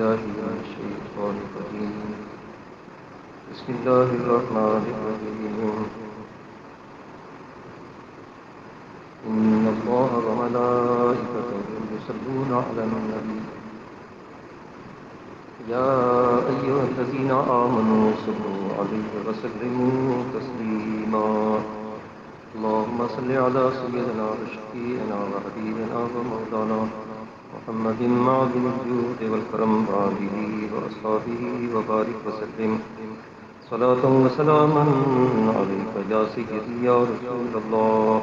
بالله من الشيطان الرجيم بسم الله الرحمن الرحيم إن الله وملائكته يصلون على النبي يا أيها الذين آمنوا صلوا عليه وسلموا تسليما اللهم صل على سيدنا وشفيعنا وحبيبنا ومولانا محمد معظم الجود والكرم وآله وأصحابه وبارك وسلم صلاة وسلاما عليك يا سيدي يا رسول الله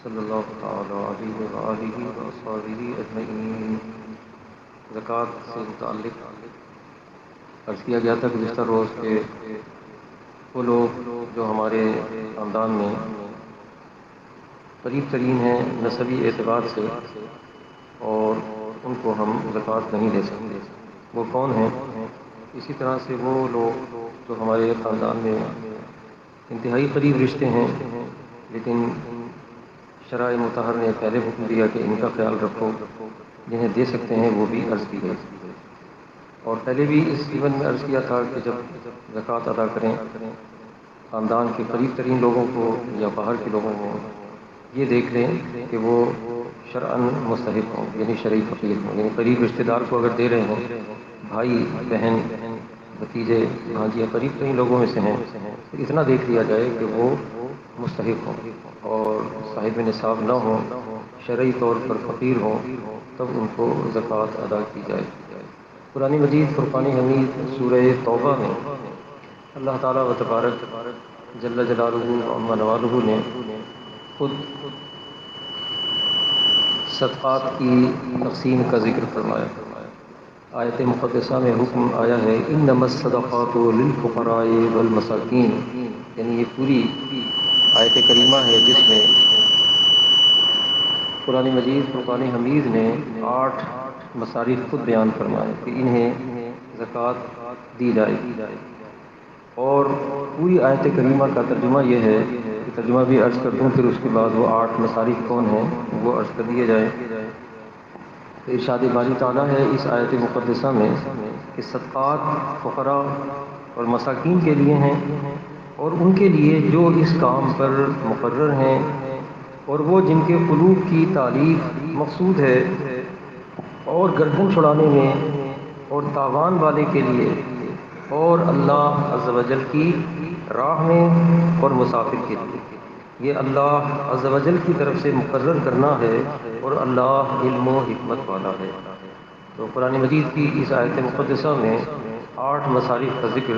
صلی اللہ تعالی علیہ وآلہ وأصحابہ اجمعین۔ زکوٰۃ سے متعلق عرض کیا گیا تھا گزشتہ روز کے وہ لوگ جو ہمارے خاندان میں قریب ترین ہیں نسبی اعتبار سے اور ان کو ہم زکوٰۃ نہیں دے سکتے، وہ کون ہیں؟ اسی طرح سے وہ لوگ جو ہمارے خاندان میں انتہائی قریب رشتے ہیں لیکن شرع مطہر نے پہلے حکم دیا کہ ان کا خیال رکھو، جنہیں دے سکتے ہیں وہ بھی عرض کی گئی۔ اور پہلے بھی اس ایون میں عرض کیا تھا کہ جب زکوٰۃ ادا کریں خاندان کے قریب ترین لوگوں کو یا باہر کے لوگوں کو یہ دیکھ لیں کہ وہ شرعاً مستحق ہوں، یعنی شرعی فقیر ہوں، یعنی قریب رشتہ دار کو اگر دے رہے ہیں، بھائی بہن بھتیجے بھانجیاں قریب ترین لوگوں میں سے ہیں، تو اتنا دیکھ لیا جائے کہ وہ مستحق ہوں اور صاحب نصاب نہ ہوں، شرعی طور پر فقیر ہوں، تب ان کو زکوٰۃ ادا کی جائے۔ قرآن مجید فرقان حمید سورہ توبہ میں اللہ تعالیٰ و تبارک جل جلالہ و عم نوالہ نے خود صدقات کی تقسیم کا ذکر فرمایا۔ آیت مقدسہ میں حکم آیا ہے انما الصدقات للفقراء والمساکین، یعنی یہ پوری آیت کریمہ ہے جس میں قرآن مجید فرقان حمید نے 8 مصارف خود بیان فرمائے کہ انہیں زکوٰۃ دی جائے گی، اور پوری آیت کریمہ کا ترجمہ یہ ہے کہ ترجمہ بھی عرض کر دوں، پھر اس کے بعد وہ 8 مصارف کون ہیں وہ عرض کر دیے جائیں۔ تو ارشاد باری تعالیٰ ہے اس آیت مقدسہ میں کہ صدقات فقراء اور مساکین کے لیے ہیں، اور ان کے لیے جو اس کام پر مقرر ہیں اور وہ جن کے قلوب کی تعلیق مقصود ہے، اور گردن چھڑانے میں اور تاوان والے کے لیے، اور اللہ عز و جل کی راہ میں اور مسافر کے لیے، یہ اللہ عز و جل کی طرف سے مقرر کرنا ہے اور اللہ علم و حکمت والا ہے۔ تو قرآن مجید کی اس آیت مقدسہ میں 8 مصارف کا ذکر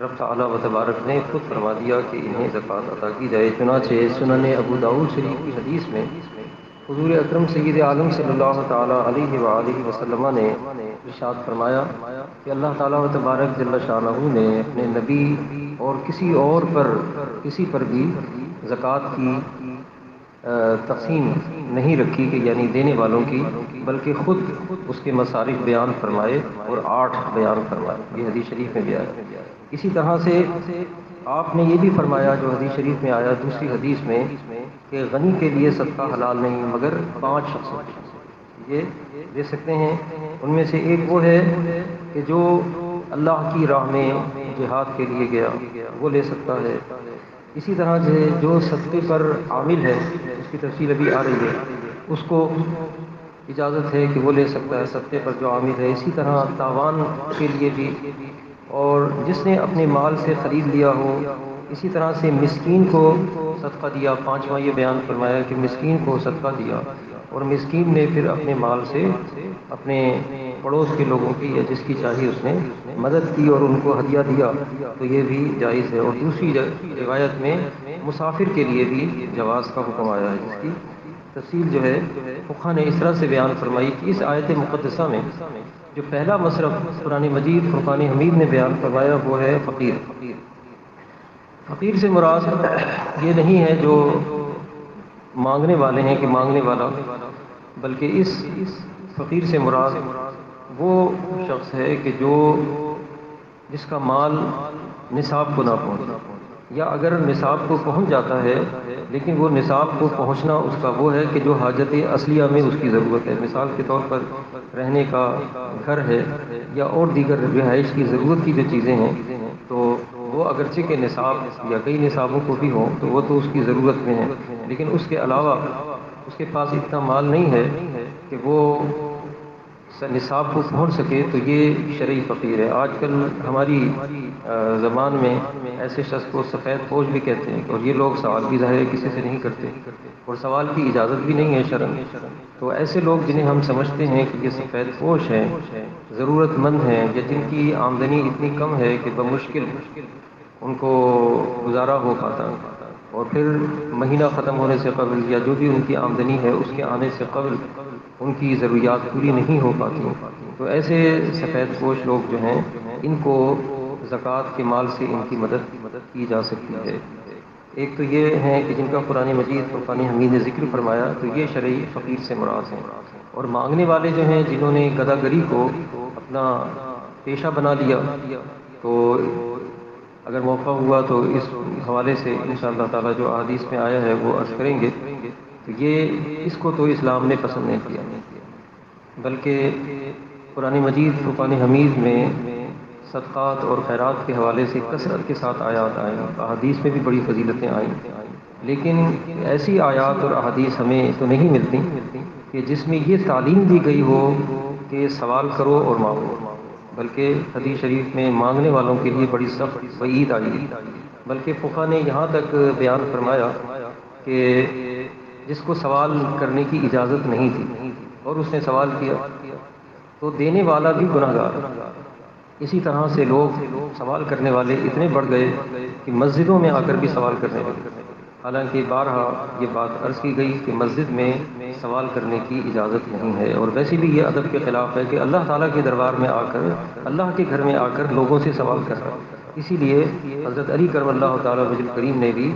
رب تعالیٰ و تبارک نے خود فرما دیا کہ انہیں زکوٰۃ ادا کی جائے۔ چنانچہ سنن ابو داؤد شریف کی حدیث میں حضور اکرم سید عالم صلی اللہ تعالیٰ علیہ وآلہ وسلم نے ارشاد فرمایا کہ اللہ تعالیٰ و تبارک جل شانہ نے اپنے نبی اور کسی پر بھی زکوٰۃ کی تقسیم نہیں رکھی کہ یعنی دینے والوں کی، بلکہ خود اس کے مصارف بیان فرمائے اور 8 بیان فرمائے، یہ حدیث شریف میں بھی آیا۔ اسی طرح سے آپ نے یہ بھی فرمایا جو حدیث شریف میں آیا دوسری حدیث میں کہ غنی کے لیے صدقہ حلال نہیں مگر 5 شخصوں یہ دے سکتے ہیں۔ ان میں سے ایک وہ ہے کہ جو اللہ کی راہ میں جہاد کے لیے گیا، وہ لے سکتا ہے۔ اسی طرح سے جو صدقے پر عامل ہے، اس کی تفصیل ابھی آ رہی ہے، اس کو اجازت ہے کہ وہ لے سکتا ہے صدقے پر جو عامل ہے۔ اسی طرح تاوان کے لیے بھی، اور جس نے اپنے مال سے خرید لیا ہو، اسی طرح سے مسکین کو صدقہ دیا، 5واں یہ بیان فرمایا کہ مسکین کو صدقہ دیا اور مسکین نے پھر اپنے مال سے اپنے پڑوس کے لوگوں کی یا جس کی چاہیے اس نے مدد کی اور ان کو ہدیہ دیا، تو یہ بھی جائز ہے۔ اور دوسری روایت میں مسافر کے لیے بھی جواز کا حکم آیا ہے، جس کی تفصیل جو ہے فقہ نے اس طرح سے بیان فرمائی کہ اس آیت مقدسہ میں جو پہلا مصرف قرآن مجید فرقان حمید نے بیان فرمایا وہ ہے فقیر۔ فقیر سے مراد یہ نہیں ہے جو مانگنے والے ہیں کہ مانگنے والا، بلکہ اس فقیر سے مراد وہ شخص ہے کہ جس کا مال نصاب کو نہ پہنچے، یا اگر نصاب کو پہنچ جاتا ہے لیکن وہ نصاب کو پہنچنا اس کا وہ ہے کہ جو حاجت اصلیہ میں اس کی ضرورت ہے۔ مثال کے طور پر رہنے کا گھر ہے یا اور دیگر رہائش کی ضرورت کی جو چیزیں ہیں، تو وہ اگرچہ کہ نصاب یا کئی نصابوں کو بھی ہوں تو وہ تو اس کی ضرورت میں ہے، لیکن اس کے علاوہ اس کے پاس اتنا مال نہیں ہے کہ وہ نصاب کو پہنچ سکے، تو یہ شرعی فقیر ہے۔ آج کل ہماری زبان میں ایسے شخص کو سفید پوش بھی کہتے ہیں، اور یہ لوگ سوال بھی ظاہر ہے کسی سے نہیں کرتے، اور سوال کی اجازت بھی نہیں ہے شرعن۔ تو ایسے لوگ جنہیں ہم سمجھتے ہیں کہ یہ سفید پوش ہیں، ضرورت مند ہیں، یا جن کی آمدنی اتنی کم ہے کہ بمشکل ان کو گزارا ہو پاتا، اور پھر مہینہ ختم ہونے سے قبل یا جو بھی ان کی آمدنی ہے اس کے آنے سے قبل ان کی ضروریات پوری نہیں ہو پاتی، تو ایسے سفید پوش لوگ جو ہیں ان کو زکوٰۃ کے مال سے ان کی مدد کی جا سکتی ہے۔ ایک تو یہ ہے کہ جن کا قرآن مجید فرقان حمید نے ذکر فرمایا، تو یہ شرعی فقیر سے مراد ہیں۔ اور مانگنے والے جو ہیں جنہوں نے گداگری کو اپنا پیشہ بنا لیا، تو اگر موقع ہوا تو اس حوالے سے انشاءاللہ تعالی جو احادیث میں آیا ہے وہ عرض کریں گے، تو یہ اس کو تو اسلام نے پسند نہیں کیا، بلکہ قرآن مجید فرقان حمید میں صدقات اور خیرات کے حوالے سے کثرت کے ساتھ آیات آئیں، احادیث میں بھی بڑی فضیلتیں آئیں، لیکن ایسی آیات اور احادیث ہمیں تو نہیں ملتی کہ جس میں یہ تعلیم دی گئی ہو کہ سوال کرو اور مانگو، بلکہ حدیث شریف میں مانگنے والوں کے لیے بڑی سخت وعید آئی ہے۔ بلکہ فقہ نے یہاں تک بیان فرمایا کہ جس کو سوال کرنے کی اجازت نہیں تھی اور اس نے سوال کیا تو دینے والا بھی گناہ گار ہے۔ اسی طرح سے لوگ سوال کرنے والے اتنے بڑھ گئے کہ مسجدوں میں آ کر بھی سوال کرنے لگے، حالانکہ بارہا یہ بات عرض کی گئی کہ مسجد میں سوال کرنے کی اجازت نہیں ہے، اور ویسے بھی یہ ادب کے خلاف ہے کہ اللہ تعالیٰ کے دربار میں آ کر، اللہ کے گھر میں آ کر لوگوں سے سوال کر رہا ہے۔ اسی لیے حضرت علی کرم اللہ تعالیٰ وجہ کریم نے بھی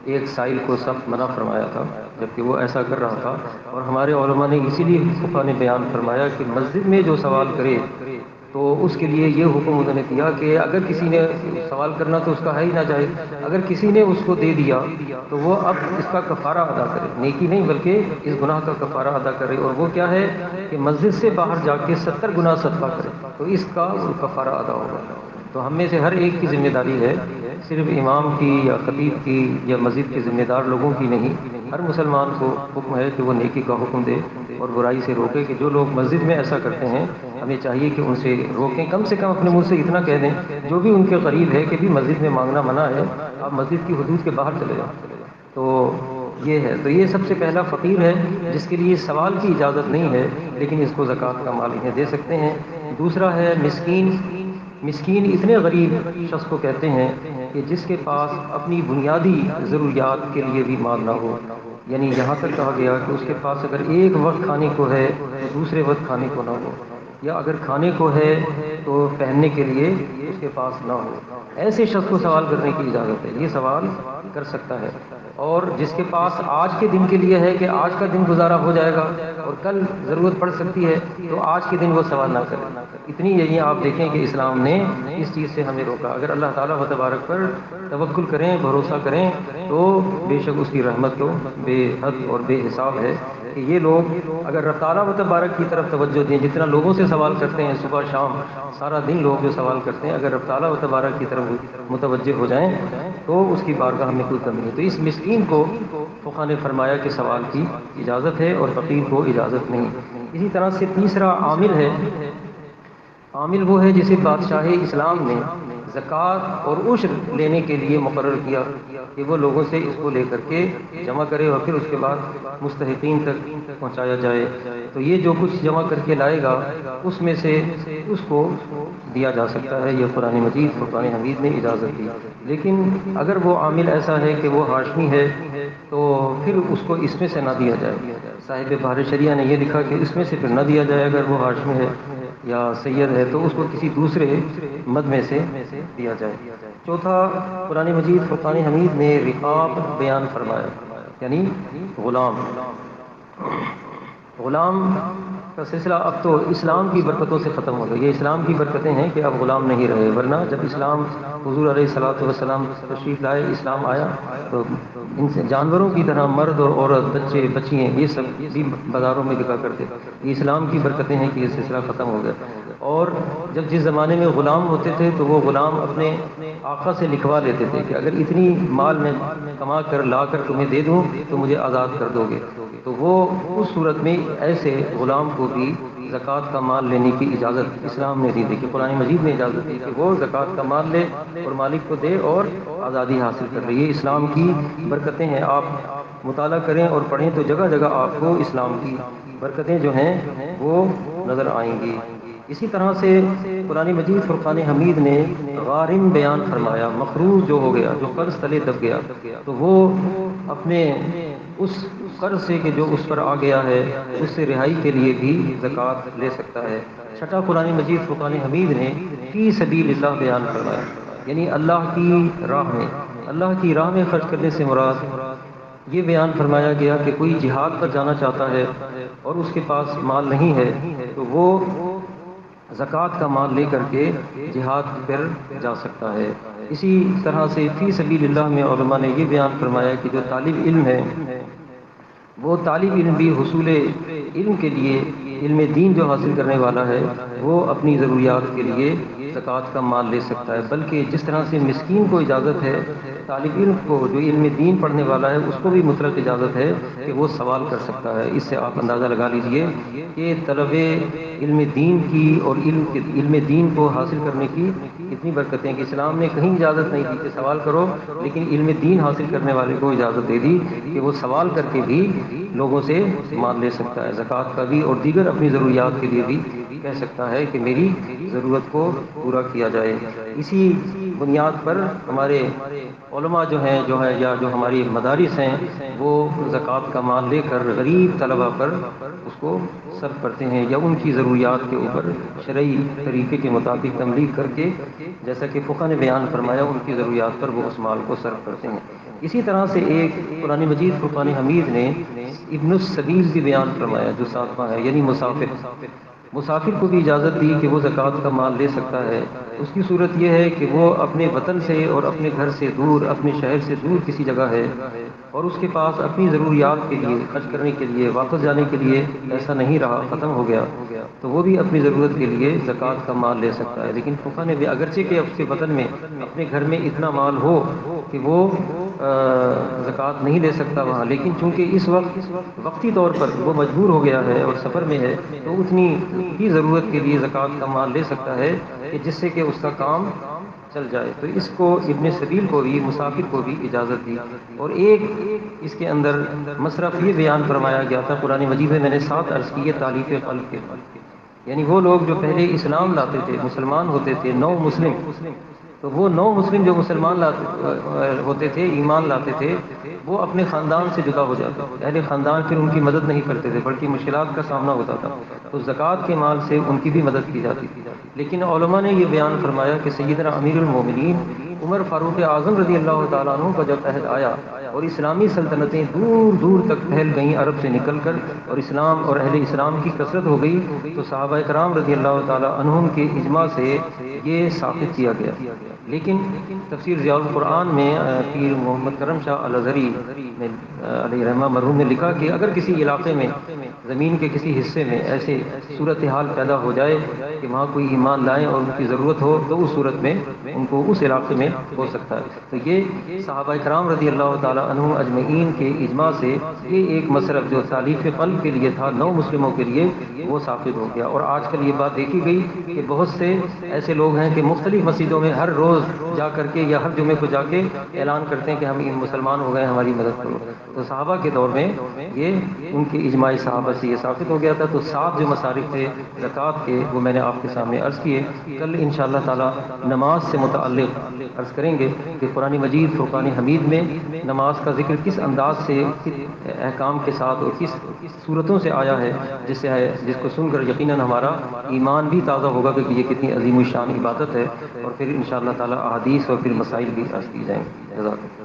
ایک سائل کو سخت منع فرمایا تھا جبکہ وہ ایسا کر رہا تھا، اور ہمارے علماء نے اسی لیے فقہ نے بیان فرمایا کہ مسجد میں جو سوال کرے تو اس کے لیے یہ حکم انہوں نے دیا کہ اگر کسی نے سوال کرنا تو اس کا ہے ہی نہ جائے، اگر کسی نے اس کو دے دیا تو وہ اب اس کا کفارہ ادا کرے، نیکی نہیں بلکہ اس گناہ کا کفارہ ادا کرے، اور وہ کیا ہے کہ مسجد سے باہر جا کے 70 گنا صدقہ کرے تو اس کا کفارہ ادا ہوگا۔ تو ہم میں سے ہر ایک کی ذمہ داری ہے، صرف امام کی یا خطیب کی یا مسجد کے ذمہ دار لوگوں کی نہیں، ہر مسلمان کو حکم ہے کہ وہ نیکی کا حکم دے اور برائی سے روکے، کہ جو لوگ مسجد میں ایسا کرتے ہیں ہمیں چاہیے کہ ان سے روکیں، کم سے کم اپنے منہ سے اتنا کہہ دیں جو بھی ان کے قریب ہے کہ بھی مسجد میں مانگنا منع ہے، آپ مسجد کی حدود کے باہر چلے جائیں۔ تو یہ ہے، تو یہ سب سے پہلا فقیر ہے جس کے لیے سوال کی اجازت نہیں ہے لیکن اس کو زکوٰۃ کا مال انہیں دے سکتے ہیں۔ دوسرا ہے مسکین۔ مسکین اتنے غریب شخص کو کہتے ہیں کہ جس کے پاس اپنی بنیادی ضروریات کے لیے بھی مال نہ ہو، یعنی یہاں تک کہا گیا کہ اس کے پاس اگر ایک وقت کھانے کو ہے تو دوسرے وقت کھانے کو نہ ہو، یا اگر کھانے کو ہے تو پہننے کے لیے اس کے پاس نہ ہو، ایسے شخص کو سوال کرنے کی اجازت ہے، یہ سوال کر سکتا ہے۔ اور جس کے پاس آج کے دن کے لیے ہے کہ آج کا دن گزارا ہو جائے گا اور کل ضرورت پڑ سکتی ہے تو آج کے دن وہ سوال نہ کرے، اتنی یہی آپ دیکھیں کہ اسلام نے اس چیز سے ہمیں روکا۔ اگر اللہ تعالیٰ و تبارک پر توکل کریں، بھروسہ کریں، تو بے شک اس کی رحمت تو بے حد اور بے حساب ہے کہ یہ لوگ اگر اللہ تعالیٰ و تبارک کی طرف توجہ دیں، جتنا لوگوں سے سوال کرتے ہیں صبح شام سارا دن لوگ جو سوال کرتے ہیں، اگر اللہ تعالیٰ و تبارک کی طرف متوجہ ہو جائیں تو اس کی بارگاہ میں کوئی کمی نہیں۔ تو اس مسکین کو فقہ نے فرمایا کہ سوال کی اجازت ہے اور فقیر کو اجازت نہیں۔ اسی طرح سے تیسرا عامل ہے۔ عامل وہ ہے جسے بادشاہ اسلام نے زکوٰۃ اور عشر لینے کے لیے مقرر کیا کہ وہ لوگوں سے اس کو لے کر کے جمع کرے اور پھر اس کے بعد مستحقین تک پہنچایا جائے، تو یہ جو کچھ جمع کر کے لائے گا اس میں سے اس کو دیا جا سکتا ہے، یہ قرآن مجید فرقان حمید نے اجازت دی۔ لیکن اگر وہ عامل ایسا ہے کہ وہ ہاشمی ہے تو پھر اس کو اس میں سے نہ دیا جائے۔ صاحب بحر شریعہ نے یہ لکھا کہ اس میں سے پھر نہ دیا جائے، اگر وہ ہاشمی ہے یا سید ہے تو اس کو کسی دوسرے مد میں سے دیا جائے۔ چوتھا، قرآن مجید فرقان حمید نے رقاب بیان فرمایا، یعنی غلام۔ غلام کا سلسلہ اب تو اسلام کی برکتوں سے ختم ہو گیا. یہ اسلام کی برکتیں ہیں کہ اب غلام نہیں رہے، ورنہ جب اسلام حضور علیہ الصلوۃ والسلام تشریف لائے، اسلام آیا تو ان سے جانوروں کی طرح مرد اور عورت، بچے بچیاں، یہ سب بھی بازاروں میں بکا کرتے. یہ اسلام کی برکتیں ہیں کہ یہ سلسلہ ختم ہو گیا. اور جب جس زمانے میں غلام ہوتے تھے تو وہ غلام اپنے آقا سے لکھوا لیتے تھے کہ اگر اتنی مال میں کما کر لا کر تمہیں دے دوں تو مجھے آزاد کر دو گے. تو وہ اس صورت میں ایسے غلام کو بھی زکوٰۃ کا مال لینے کی اجازت اسلام نے دی تھی، کہ قرآن مجید نے اجازت دی کہ وہ زکوٰۃ کا مال لے اور مالک کو دے اور آزادی حاصل کر لے. یہ اسلام کی برکتیں ہیں. آپ مطالعہ کریں اور پڑھیں تو جگہ جگہ آپ کو اسلام کی برکتیں جو ہیں وہ نظر آئیں گی. اسی طرح سے قرآن مجید فرقان حمید نے غارم بیان فرمایا، مقروض جو ہو گیا، جو قرض تلے دب گیا، تو وہ اپنے اس قرض سے کہ جو اس پر آ گیا ہے اس سے رہائی کے لیے بھی زکوٰۃ لے سکتا ہے. چھٹا قرآن مجید فرقان حمید نے فی سبیل اللہ بیان فرمایا، یعنی اللہ کی راہ میں، اللہ کی راہ میں خرچ کرنے سے مراد یہ بیان فرمایا گیا کہ کوئی جہاد پر جانا چاہتا ہے اور اس کے پاس مال نہیں ہے تو وہ زکوٰۃ کا مال لے کر کے جہاد پر جا سکتا ہے. اسی طرح سے فی سبیل اللہ میں علماء نے یہ بیان فرمایا کہ جو طالب علم ہے وہ طالب علم بھی حصول علم کے لیے، علم دین جو حاصل کرنے والا ہے وہ اپنی ضروریات کے لیے زکوٰۃ کا مال لے سکتا ہے. بلکہ جس طرح سے مسکین کو اجازت ہے، طالب علم کو جو علم دین پڑھنے والا ہے اس کو بھی مطلق اجازت ہے کہ وہ سوال کر سکتا ہے. اس سے آپ اندازہ لگا لیجئے کہ طلب علم دین کی اور علم دین کو حاصل کرنے کی کتنی برکتیں ہیں، کہ اسلام نے کہیں اجازت نہیں دی کہ سوال کرو، لیکن علم دین حاصل کرنے والے کو اجازت دے دی کہ وہ سوال کر کے بھی لوگوں سے مال لے سکتا ہے، زکوٰۃ کا بھی اور دیگر اپنی ضروریات کے لیے بھی کہہ سکتا ہے کہ میری ضرورت کو پورا کیا جائے. اسی بنیاد پر ہمارے علماء جو ہیں یا جو ہماری مدارس ہیں وہ زکوٰۃ کا مال لے کر غریب طلبہ پر اس کو صرف کرتے ہیں، یا ان کی ضروریات کے اوپر شرعی طریقے کے مطابق تملیغ کر کے جیسا کہ فقہ نے بیان فرمایا ان کی ضروریات پر وہ اس مال کو صرف کرتے ہیں. اسی طرح سے ایک قرآن مجید فرقان حمید نے ابن السبیل بھی بیان فرمایا، جو ساتواں ہے، یعنی مسافر کو بھی اجازت دی کہ وہ زکوٰۃ کا مال لے سکتا ہے. اس کی صورت یہ ہے کہ وہ اپنے وطن سے اور اپنے گھر سے دور، اپنے شہر سے دور کسی جگہ ہے اور اس کے پاس اپنی ضروریات کے لیے خرچ کرنے کے لیے واپس جانے کے لیے ایسا نہیں رہا، ختم ہو گیا، تو وہ بھی اپنی ضرورت کے لیے زکوٰۃ کا مال لے سکتا ہے. لیکن فقہ نے بھی اگرچہ کہ اس کے وطن میں اپنے گھر میں اتنا مال ہو کہ وہ زکوٰۃ نہیں لے سکتا وہاں، لیکن چونکہ اس وقت وقتی طور پر وہ مجبور ہو گیا ہے اور سفر میں ہے تو اتنی ہی ضرورت کے لیے زکوٰۃ کا مال لے سکتا ہے کہ جس سے کہ اس کا کام چل جائے. تو اس کو ابن سبیل کو بھی، مسافر کو بھی اجازت دی. اور ایک اس کے اندر مصرف یہ بیان فرمایا گیا تھا قرآن مجید میں نے 7 عرض کیے تالیف قلب کے، یعنی وہ لوگ جو پہلے اسلام لاتے تھے، مسلمان ہوتے تھے، نو مسلم، تو وہ نو مسلم جو مسلمان ہوتے تھے، ایمان لاتے تھے، وہ اپنے خاندان سے جدا ہو جاتے. اہل خاندان پھر ان کی مدد نہیں کرتے تھے بلکہ مشکلات کا سامنا ہوتا تھا، تو زکوٰۃ کے مال سے ان کی بھی مدد کی جاتی تھی. لیکن علماء نے یہ بیان فرمایا کہ سیدنا امیر المومنین عمر فاروق اعظم رضی اللہ تعالیٰ عنہ کا جب عہد آیا اور اسلامی سلطنتیں دور دور تک پھیل گئیں عرب سے نکل کر، اور اسلام اور اہل اسلام کی کثرت ہو گئی، تو صحابہ کرام رضی اللہ تعالیٰ عنہم کے اجماع سے یہ ثابت کیا گیا. لیکن تفسیر ضیاء القرآن میں پیر محمد کرم شاہ الازہری علیہ رحمہ مرحوم نے لکھا کہ اگر کسی علاقے میں، زمین کے کسی حصے میں ایسے صورتحال پیدا ہو جائے کہ وہاں کوئی ایمان لائے اور ان کی ضرورت ہو تو اس صورت میں ان کو اس علاقے میں ہو سکتا ہے. تو یہ صحابہ کرام رضی اللہ تعالیٰ عنہم اجمعین کے اجماع سے یہ ایک مصرف جو تالیف قلب کے لیے تھا نو مسلموں کے لیے وہ ثابت ہو گیا. اور آج کل یہ بات دیکھی گئی کہ بہت سے ایسے لوگ ہیں کہ مختلف مسجدوں میں ہر روز جا کر کے یا ہر جمعے کو جا کے اعلان کرتے ہیں کہ ہم مسلمان ہو گئے، ہماری مدد کرو. تو صحابہ کے دور میں یہ ان کے اجماع صحابہ سے یہ ثابت ہو گیا تھا. تو 7 جو مصارف تھے زکوٰۃ کے وہ میں نے آپ کے سامنے عرض کیے. کل انشاءاللہ تعالی نماز سے متعلق عرض کریں گے کہ قرآن مجید فرقان حمید میں نماز کا ذکر کس انداز سے، کس احکام کے ساتھ اور کس صورتوں سے آیا ہے، جس کو سن کر یقیناً ہمارا ایمان بھی تازہ ہوگا کہ یہ کتنی عظیم الشان عبادت ہے. اور پھر انشاءاللہ تعالی احادیث اور پھر مسائل بھی عرض کی جائیں گے. جزاک اللہ.